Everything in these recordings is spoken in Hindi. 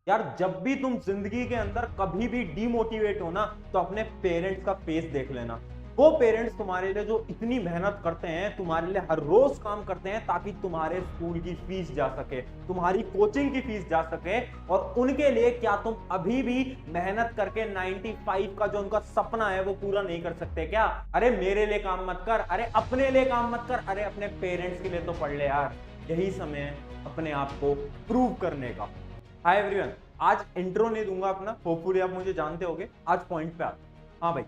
यार जब भी तुम जिंदगी के अंदर कभी भी डिमोटिवेट हो ना, तो अपने पेरेंट्स का फेस देख लेना। वो पेरेंट्स तुम्हारे लिए जो इतनी मेहनत करते हैं, तुम्हारे लिए हर रोज काम करते हैं ताकि तुम्हारे स्कूल की फीस जा सके, तुम्हारी कोचिंग की फीस जा सके। और उनके लिए क्या तुम अभी भी मेहनत करके 95 का जो उनका सपना है वो पूरा नहीं कर सकते क्या? अरे मेरे लिए काम मत कर, अरे अपने लिए काम मत कर, अरे अपने पेरेंट्स के लिए तो पढ़ ले यार। यही समय है अपने आप को प्रूव करने का। हाय एवरीवन, आज इंट्रो नहीं दूंगा अपना, होपफुली आप मुझे जानते होगे। आज पॉइंट पे आते हैं। हाँ भाई,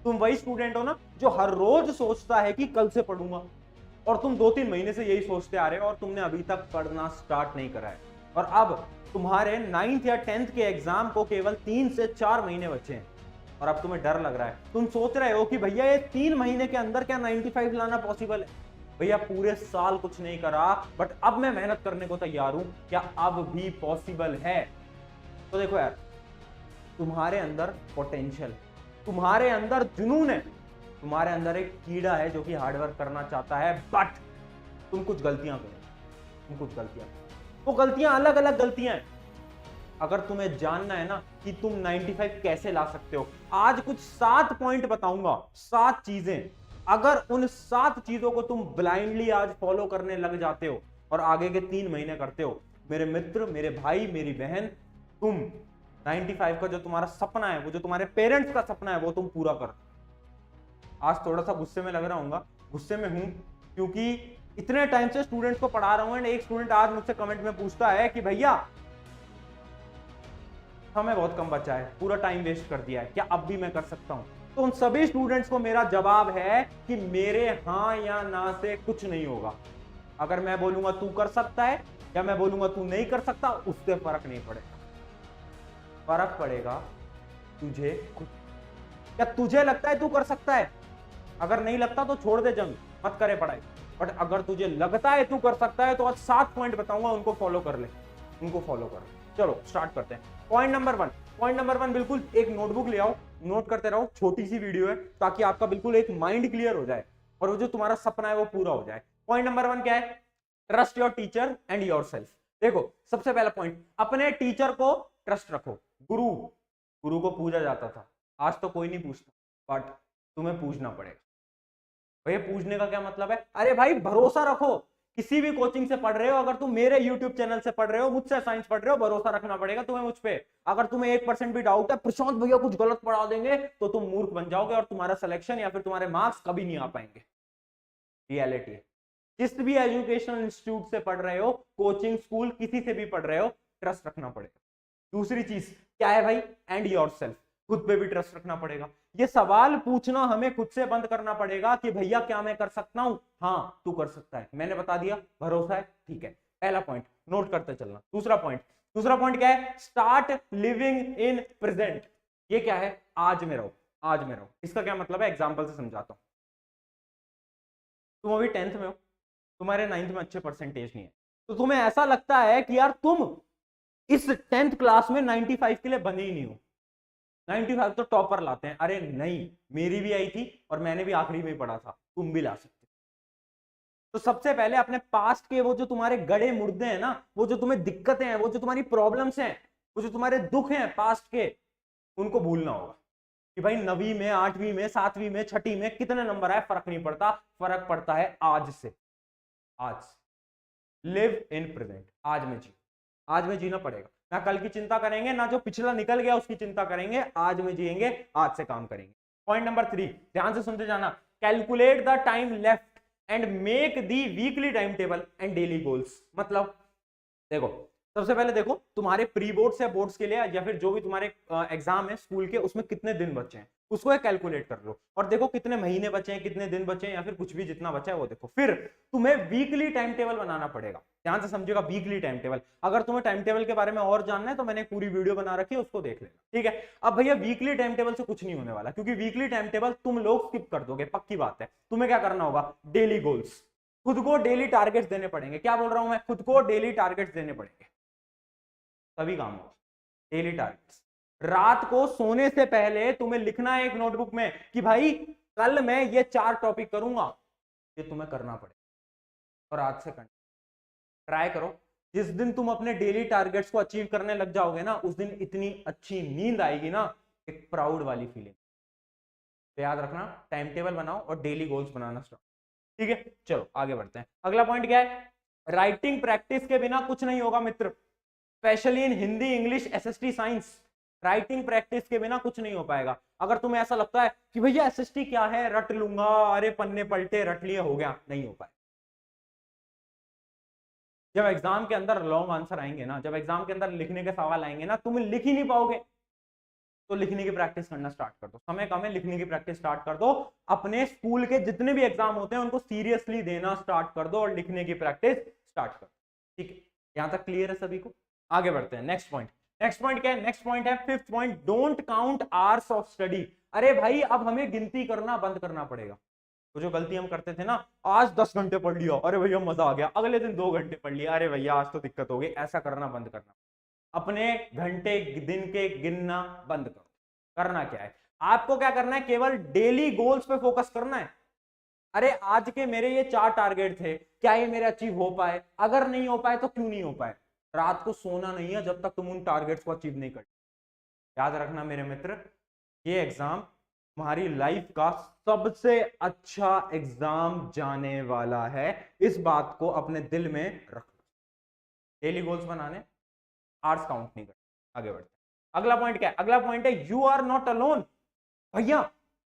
तुम वही स्टूडेंट हो ना जो हर रोज सोचता है कि कल से पढ़ूंगा, और तुम 2-3 महीने से यही सोचते आ रहे हो और तुमने अभी तक पढ़ना स्टार्ट नहीं करा है। और अब तुम्हारे 9th या 10th के एग्जाम को केवल 3 से 4 महीने बचे हैं, और अब तुम्हें डर लग रहा है। तुम सोच रहे हो कि भैया ये 3 महीने के अंदर क्या 95 लाना पॉसिबल है? भैया पूरे साल कुछ नहीं करा, बट अब मैं मेहनत करने को तैयार हूं, क्या अब भी पॉसिबल है? तो देखो यार, तुम्हारे अंदर पोटेंशियल, तुम्हारे अंदर जुनून है, तुम्हारे अंदर एक कीड़ा है जो कि हार्डवर्क करना चाहता है, बट तुम कुछ गलतियां करो। तुम कुछ गलतियां, वो गलतियां अलग अलग गलतियां हैं। अगर तुम्हें जानना है ना कि तुम 95 कैसे ला सकते हो, आज कुछ 7 पॉइंट बताऊंगा, 7 चीजें। अगर उन 7 चीजों को तुम ब्लाइंडली आज फॉलो करने लग जाते हो और आगे के 3 महीने करते हो, मेरे मित्र, मेरे भाई, मेरी बहन, तुम 95 का जो तुम्हारा सपना है, वो जो तुम्हारे पेरेंट्स का सपना है, वो तुम पूरा कर। आज थोड़ा सा गुस्से में लग रहा हूँ, गुस्से में हूं क्योंकि इतने टाइम से स्टूडेंट्स को पढ़ा रहा हूं एंड एक स्टूडेंट आज मुझसे कमेंट में पूछता है कि भैया हमें बहुत कम बचा है, पूरा टाइम वेस्ट कर दिया है, क्या अब भी मैं कर सकता हूं? तो उन सभी स्टूडेंट्स को मेरा जवाब है कि मेरे हां या ना से कुछ नहीं होगा। अगर मैं बोलूंगा तू कर सकता है या मैं बोलूंगा तू नहीं कर सकता, उससे फर्क नहीं पड़ेगा। फर्क पड़ेगा तुझे खुद। क्या तुझे लगता है तू कर सकता है? अगर नहीं लगता तो छोड़ दे जंग, मत करे पढ़ाई। बट अगर तुझे लगता है तू कर सकता है तो आज 7 पॉइंट बताऊंगा, उनको फॉलो कर ले, उनको फॉलो कर। चलो स्टार्ट करते हैं। Point number 1। पॉइंट नंबर 1, बिल्कुल एक नोटबुक ले आओ, नोट करते रहो। छोटी सी वीडियो है ताकि आपका बिल्कुल एक माइंड क्लियर हो जाए और वो जो तुम्हारा सपना है वो पूरा हो जाए। पॉइंट नंबर 1 क्या है? Trust your teacher and your self. देखो, सबसे पहला पॉइंट, अपने टीचर को ट्रस्ट रखो। गुरु, गुरु को पूजा जाता था, आज तो कोई नहीं पूछता, बट तुम्हें पूछना पड़ेगा। भैया पूछने का क्या मतलब है? अरे भाई भरोसा रखो। किसी भी कोचिंग से पढ़ रहे हो, अगर तुम मेरे यूट्यूब चैनल से पढ़ रहे हो, मुझसे साइंस पढ़ रहे हो, भरोसा रखना पड़ेगा तुम्हें मुझ पे। अगर तुम्हें 1% भी डाउट है प्रशांत भैया कुछ गलत पढ़ा देंगे, तो तुम मूर्ख बन जाओगे और तुम्हारा सिलेक्शन या फिर तुम्हारे मार्क्स कभी नहीं आ पाएंगे। रियलिटी है। जिस भी एजुकेशनल इंस्टीट्यूट से पढ़ रहे हो, कोचिंग स्कूल किसी से भी पढ़ रहे हो, ट्रस्ट रखना पड़ेगा। दूसरी चीज क्या है भाई? एंड योर सेल्फ, खुद पे भी ट्रस्ट रखना पड़ेगा। ये सवाल पूछना हमें खुद से बंद करना पड़ेगा कि भैया क्या मैं कर सकता हूं? हाँ तू कर सकता है, मैंने बता दिया, भरोसा है, ठीक है। पहला पॉइंट नोट करते चलना। दूसरा पॉइंट क्या है? Start living in present. ये क्या है? आज में रहो, आज में रहो। इसका क्या मतलब है? एग्जाम्पल से समझाता हूं। तुम अभी 10th में हो, तुम्हारे 9th में अच्छे परसेंटेज नहीं है, तो तुम्हें ऐसा लगता है कि यार तुम इस 10th क्लास में 95 के लिए बने ही नहीं हो। 95 तो टॉपर लाते हैं। अरे नहीं, मेरी भी आई थी और मैंने भी आखिरी में पढ़ा था, तुम भी ला सकते। तो सबसे पहले अपने पास्ट के वो जो तुम्हारे गड़े मुर्दे हैं ना, वो जो तुम्हें दिक्कतें हैं, वो जो तुम्हारी प्रॉब्लम्स हैं, वो जो तुम्हारे दुख हैं पास्ट के, उनको भूलना होगा। कि भाई 9वीं में, 8वीं में, 7वीं में, 6ठी में कितने नंबर आए फर्क नहीं पड़ता, फर्क पड़ता है आज से। आज लिव इन प्रेजेंट, आज में जी, आज में जीना पड़ेगा। ना कल की चिंता करेंगे, ना जो पिछला निकल गया उसकी चिंता करेंगे, आज में जिएंगे, आज से काम करेंगे। पॉइंट नंबर 3, ध्यान से सुनते जाना। Calculate the time left and make the weekly time table and daily goals. मतलब देखो, सबसे पहले देखो तुम्हारे प्री बोर्ड्स या बोर्ड्स के लिए या फिर जो भी तुम्हारे एग्जाम है स्कूल के, उसमें कितने दिन बचे हैं, उसको एक कैलकुलेट कर लो और देखो कितने महीने बचे हैं, कितने दिन बचे हैं, या फिर कुछ भी जितना बचा है वो देखो। फिर तुम्हें वीकली टाइम टेबल बनाना पड़ेगा। ध्यान से समझिएगा, वीकली टाइम टेबल। अगर तुम्हें टाइम टेबल के बारे में और जानना है तो मैंने पूरी वीडियो बना रखी है, उसको देख लेना, ठीक है। अब भैया वीकली टाइम टेबल से कुछ नहीं होने वाला, क्योंकि वीकली टाइम टेबल तुम लोग स्किप कर दोगे, पक्की बात है। तुम्हें क्या करना होगा? डेली गोल्स, खुद को डेली टारगेट्स देने पड़ेंगे। क्या बोल रहा हूं मैं? खुद को डेली टारगेट्स देने पड़ेंगे, तभी काम होगा। Daily targets. रात को सोने से पहले तुम्हें लिखना है एक नोटबुक में कि भाई कल मैं ये 4 टॉपिक करूंगा, ये तुम्हें करना पड़ेगा और आज से करना। ट्राई करो, जिस दिन तुम अपने डेली टारगेट्स को अचीव करने लग जाओगे ना, उस दिन इतनी अच्छी नींद आएगी ना, एक प्राउड वाली फीलिंग। तो याद रखना, टाइम टेबल बनाओ और डेली गोल्स बनाना स्टार्ट। ठीक है, चलो आगे बढ़ते हैं। अगला पॉइंट क्या है? राइटिंग प्रैक्टिस के बिना कुछ नहीं होगा मित्र, specially in Hindi, English, SST, science. Writing practice के बिना कुछ नहीं हो पाएगा। अगर तुम्हें ऐसा लगता है कि भैया एसएसटी क्या है, रट लूंगा, अरे पन्ने पलटे रट लिए हो गया, नहीं हो पाए। जब एग्जाम के अंदर लॉन्ग आंसर आएंगे ना, जब एग्जाम के अंदर लिखने के सवाल आएंगे ना, तुम लिख ही नहीं पाओगे। तो लिखने की प्रैक्टिस करना स्टार्ट कर दो, समय कम है, लिखने की प्रैक्टिस स्टार्ट कर दो। अपने स्कूल के जितने भी एग्जाम होते हैं उनको सीरियसली देना स्टार्ट कर दो और लिखने की प्रैक्टिस स्टार्ट कर दो। ठीक है, यहां तक क्लियर है सभी को? आगे बढ़ते हैं। नेक्स्ट पॉइंट, नेक्स्ट पॉइंट क्या है? नेक्स्ट पॉइंट है fifth point, don't count hours of study. अरे भाई, अब हमें गिनती करना बंद करना पड़ेगा। तो जो गलती हम करते थे ना, आज 10 घंटे पढ़ लिया, अरे भैया मजा आ गया, अगले दिन 2 घंटे पढ़ लिया, अरे भैया आज तो दिक्कत हो गई, ऐसा करना बंद करना। अपने घंटे दिन के गिनना बंद करो। करना क्या है? आपको क्या करना है? केवल डेली गोल्स पे फोकस करना है। अरे आज के मेरे ये 4 टारगेट थे, क्या ये मेरे अचीव हो पाए? अगर नहीं हो पाए तो क्यों नहीं हो पाए? रात को सोना नहीं है जब तक तुम उन टारगेट्स को अचीव नहीं कर। याद रखना मेरे मित्र, ये एग्जाम तुम्हारी लाइफ का सबसे अच्छा एग्जाम जाने वाला है। इस बात को अपने दिल में रखना। डेली गोल्स बनाने, आवर्स काउंट नहीं करना। आगे बढ़ते हैं। अगला पॉइंट क्या है? अगला पॉइंट है यू आर नॉट अलोन। भैया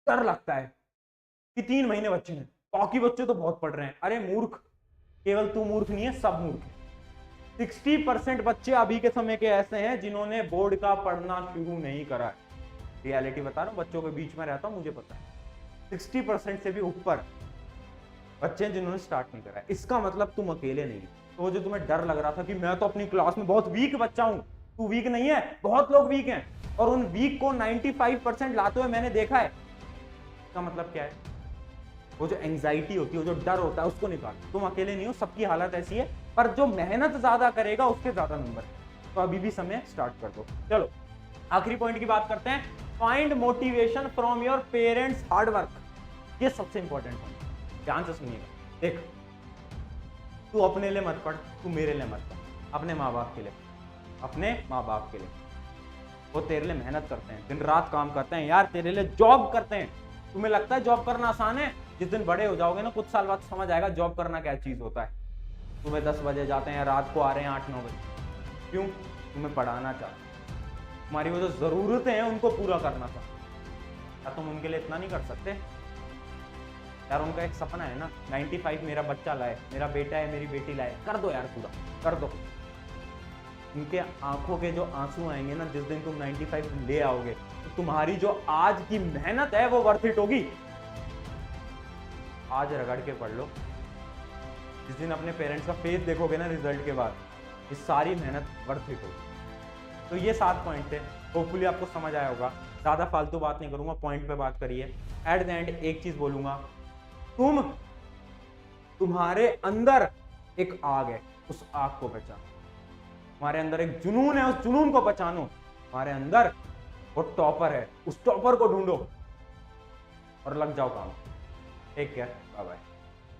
डर लगता है कि 3 महीने बच्चे हैं, बाकी बच्चे तो बहुत पढ़ रहे हैं। अरे मूर्ख, केवल तू मूर्ख नहीं है, सब मूर्ख है। 60% बच्चे अभी के समय के ऐसे हैं जिन्होंने बोर्ड का पढ़ना शुरू नहीं करा है। रियलिटी बता रहा हूं, बच्चों के बीच में रहता हूं, मुझे पता है 60% से भी ऊपर बच्चे हैं जिन्होंने स्टार्ट नहीं करा है। इसका मतलब तुम अकेले नहीं। तो जो तुम्हें डर लग रहा था कि मैं तो अपनी क्लास में बहुत वीक बच्चा हूं, तू वीक नहीं है, बहुत लोग वीक हैं, और उन वीक को 95% लाते हुए मैंने देखा है। इसका मतलब क्या है? वो जो एंजाइटी होती है, वो जो डर होता है, उसको निकाल। तुम अकेले नहीं हो, सबकी हालत ऐसी है, पर जो मेहनत ज्यादा करेगा उसके ज्यादा नंबर है। तो अभी भी समय स्टार्ट कर दो। चलो आखिरी पॉइंट की बात करते हैं, find motivation from your parents hard work. ये सबसे इंपॉर्टेंट पॉइंट, ध्यान से सुनिएगा। देख, तू अपने लिए मत पढ़, तू मेरे लिए मत पढ़, अपने माँ बाप के लिए, अपने माँ बाप के लिए। वो तेरे लिए मेहनत करते हैं, दिन रात काम करते हैं यार, तेरे लिए जॉब करते हैं। तुम्हें लगता है जॉब करना आसान है? जिस दिन बड़े हो जाओगे ना, कुछ साल बाद समझ आएगा जॉब करना क्या चीज होता है। सुबह 10 बजे जाते हैं, रात को आ रहे हैं 8-9 बजे। क्यों? तुम्हें पढ़ाना चाहते, तुम्हारी वो जो जरूरतें हैं उनको पूरा करना चाहते। क्या तुम उनके लिए इतना नहीं कर सकते यार? उनका एक सपना है ना, 95 मेरा बच्चा लाए, मेरा बेटा है, मेरी बेटी लाए। कर दो यार, पूरा कर दो। उनके आंखों के जो आंसू आएंगे ना, जिस दिन तुम 95 ले आओगे, तो तुम्हारी जो आज की मेहनत है वो वर्थ इट होगी। आज रगड़ के पढ़ लो, जिस दिन अपने पेरेंट्स का फेस देखोगे ना रिजल्ट के बाद, ये सारी मेहनत वर्थ इट होगी। तो ये 7 पॉइंट थे, होपफुली आपको समझ आया होगा। ज्यादा फालतू बात नहीं करूंगा, पॉइंट पे बात करिए। एट द एंड एक चीज बोलूंगा, तुम्हारे अंदर एक आग है, उस आग को पहचानो। तुम्हारे अंदर एक जुनून है, उस जुनून को पहचानो। तुम्हारे अंदर वो टॉपर है, उस टॉपर को ढूंढो और लग जाओ काम। Take care, bye bye.